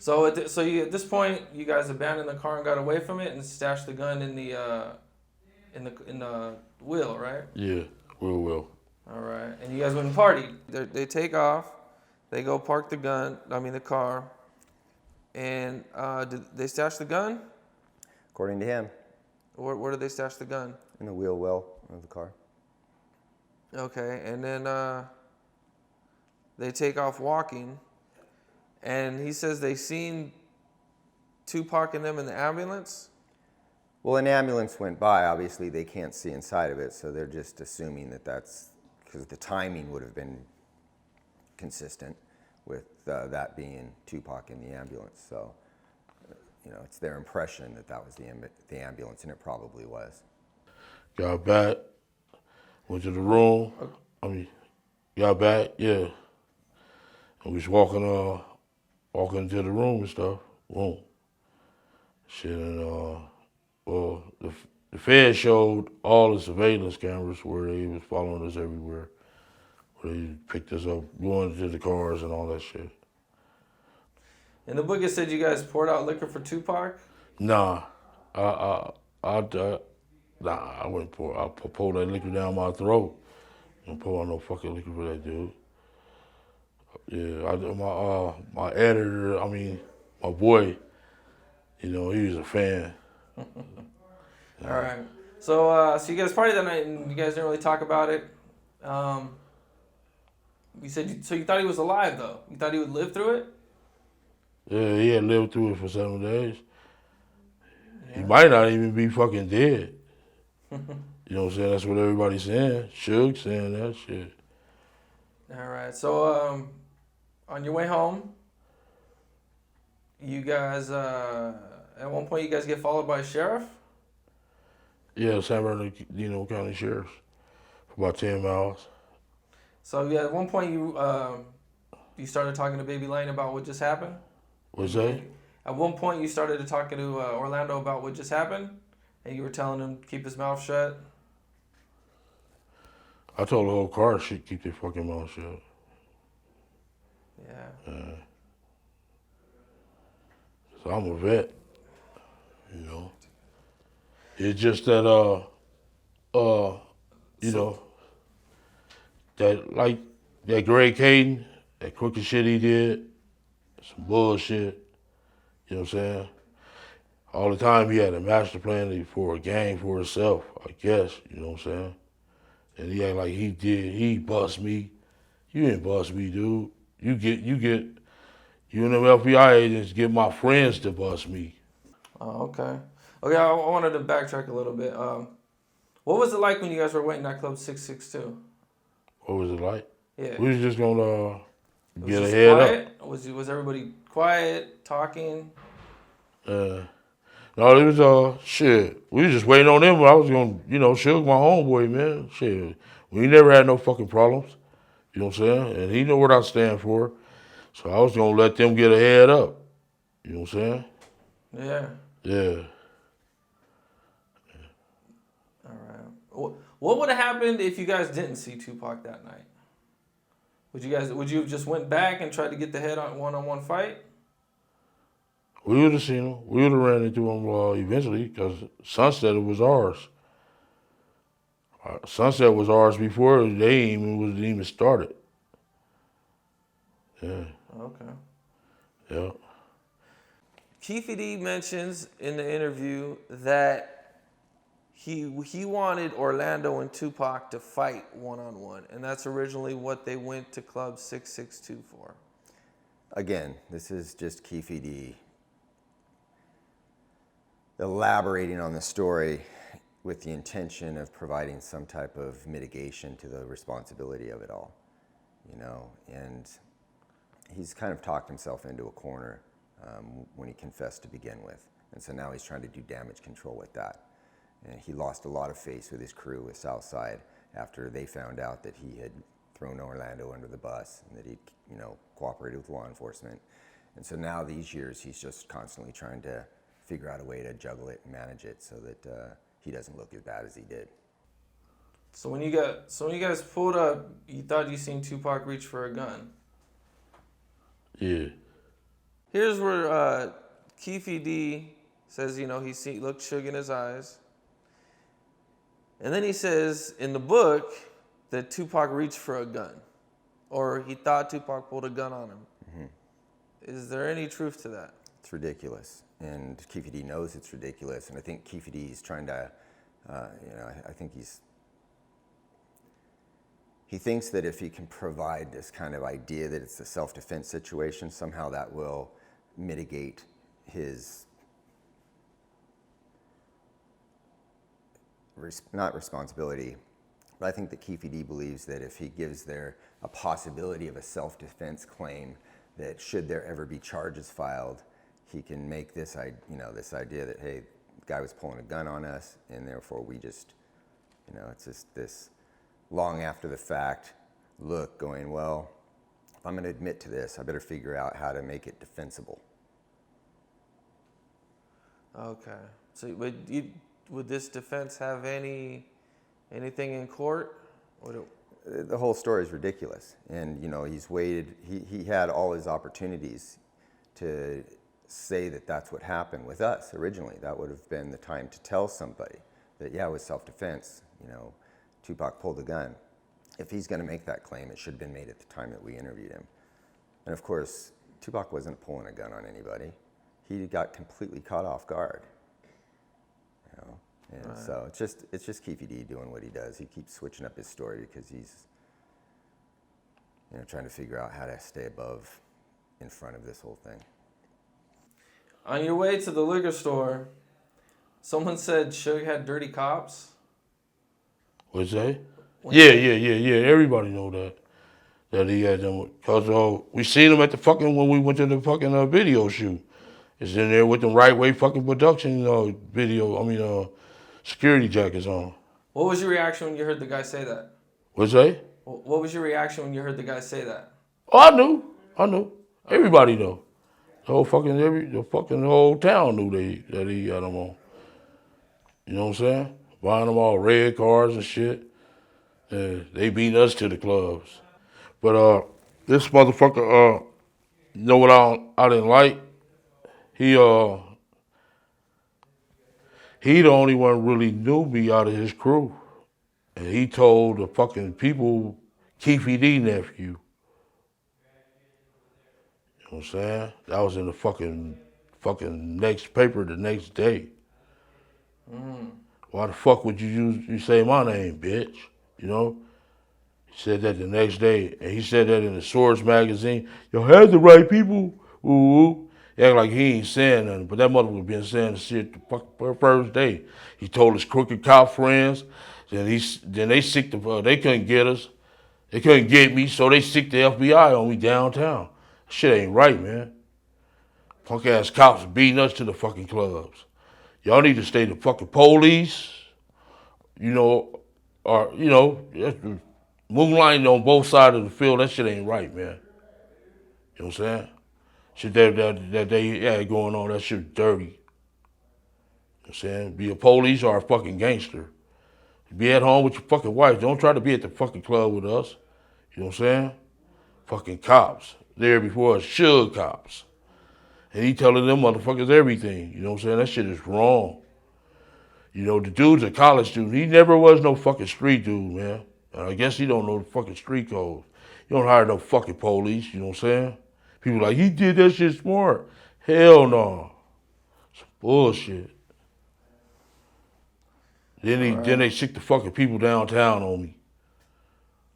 So at this point, you guys abandoned the car and got away from it and stashed the gun in the wheel, right? Yeah, well. All right. And you guys went and partied. They take off. They go park the car. And did they stash the gun? According to him, Where did they stash the gun? in the wheel well of the car. Okay. And then they take off walking. And he says they seen Tupac and them in the ambulance. Well, an ambulance went by. Obviously, they can't see inside of it, so they're just assuming that that's because the timing would have been consistent with that being Tupac in the ambulance. So, it's their impression that that was the ambulance, and it probably was. Got back, went to the room. Got back, yeah. And we was walking to the room and stuff. Boom. Shit, and the Fed showed all the surveillance cameras where they was following us everywhere. Where they picked us up, going to the cars and all that shit. And the book said you guys poured out liquor for Tupac. Nah, I wouldn't pour. I pour that liquor down my throat. I don't pour out no fucking liquor for that dude. Yeah, my editor, my boy, he was a fan. All right. So you guys partied that night and you guys didn't really talk about it. You said so you thought he was alive though. You thought he would live through it. Yeah, he had lived through it for 7 days. Yeah. He might not even be fucking dead. You know what I'm saying? That's what everybody's saying. Suge saying that shit. All right. So on your way home, you guys at one point you guys get followed by a sheriff. Yeah, San Bernardino County Sheriff's for about 10 miles. So yeah, at one point you started talking to Baby Lane about what just happened. What's that? At one point you started talking to Orlando about what just happened, and you were telling him to keep his mouth shut. I told the whole car shit keep their fucking mouth shut. Yeah. So I'm a vet, It's just that that Greg Caden, that crooked shit he did, some bullshit. You know what I'm saying? All the time he had a master plan for a gang for himself, I guess. You know what I'm saying? And he act like he bust me. You didn't bust me, dude. You and them FBI agents get my friends to bust me. Oh, okay. Okay, I wanted to backtrack a little bit. What was it like when you guys were waiting at Club 662? What was it like? Yeah. We was just gonna get just ahead quiet? up. Was everybody quiet, talking? No, it was shit. We was just waiting on them. I was gonna, Suge my homeboy, man. Shit, we never had no fucking problems. You know what I'm saying? And he know what I stand for. So I was gonna let them get ahead up. You know what I'm saying? Yeah. Yeah. All right. What would have happened if you guys didn't see Tupac that night? Would you have just went back and tried to get the one-on-one fight? We would have seen him. We would have ran into him eventually because Sunset was ours. Sunset was ours before they wasn't even started. Yeah. Okay. Yeah. Keffe D mentions in the interview that he wanted Orlando and Tupac to fight one-on-one, and that's originally what they went to Club 662 for. Again, this is just Keffe D elaborating on the story with the intention of providing some type of mitigation to the responsibility of it all, and he's kind of talked himself into a corner when he confessed to begin with. And so now he's trying to do damage control with that. And he lost a lot of face with his crew with Southside after they found out that he had thrown Orlando under the bus and that he'd, cooperated with law enforcement. And so now these years, he's just constantly trying to figure out a way to juggle it and manage it so that he doesn't look as bad as he did. So when you guys pulled up, you thought you seen Tupac reach for a gun. Yeah. Here's where Keffe D says, he looked Suge in his eyes. And then he says in the book that Tupac reached for a gun, or he thought Tupac pulled a gun on him. Mm-hmm. Is there any truth to that? It's ridiculous, and Keffe D knows it's ridiculous, and I think Keffe D is trying to, I think he thinks that if he can provide this kind of idea that it's a self-defense situation, somehow that will mitigate his not responsibility, but I think that Keffe D believes that if he gives there a possibility of a self-defense claim, that should there ever be charges filed, he can make this idea that, hey, the guy was pulling a gun on us, and therefore we just, it's just this long after the fact look going, well, if I'm going to admit to this, I better figure out how to make it defensible. Okay. So would this defense have anything in court? The whole story is ridiculous, and he's waited. He had all his opportunities to say that that's what happened with us originally. That would have been the time to tell somebody that, yeah, it was self-defense. Tupac pulled the gun. If he's going to make that claim, it should have been made at the time that we interviewed him. And of course, Tupac wasn't pulling a gun on anybody. He got completely caught off guard. And right. So it's just Keffe D doing what he does. He keeps switching up his story because he's trying to figure out how to stay above in front of this whole thing. On your way to the liquor store, someone said Suge had dirty cops. What'd you say? Yeah. Everybody know that he had them. Cause we seen him at the when we went to the fucking video shoot. It's in there with the right way fucking production security jackets on. What was your reaction when you heard the guy say that? What'd you say? What was your reaction when you heard the guy say that? Oh, I knew. Everybody know. The fucking whole town knew that he had them on. You know what I'm saying? Buying them all red cars and shit. They beat us to the clubs. But this motherfucker, what I didn't like? He the only one really knew me out of his crew. And he told the fucking people, Keffe D nephew. You know what I'm saying? That was in the fucking next paper the next day. Why the fuck would you say my name, bitch? He said that the next day, and he said that in the Source magazine. Y'all had the right people. Ooh. He act like he ain't saying nothing, but that motherfucker been saying the shit the first day. He told his crooked cop friends. Then they sicked they couldn't get us. They couldn't get me, so they sicked the FBI on me downtown. Shit ain't right, man. Punk ass cops beating us to the fucking clubs. Y'all need to stay the fucking police. Or moonlighting on both sides of the field. That shit ain't right, man. You know what I'm saying? Shit that they had going on, that shit dirty. You know what I'm saying? Be a police or a fucking gangster. Be at home with your fucking wife. Don't try to be at the fucking club with us. You know what I'm saying? Fucking cops. There before us, Suge cops. And he telling them motherfuckers everything. You know what I'm saying? That shit is wrong. The dude's a college student. He never was no fucking street dude, man. And I guess he don't know the fucking street code. You don't hire no fucking police, you know what I'm saying? People like, he did that shit smart. Hell no. It's bullshit. Then they sick the fucking people downtown on me.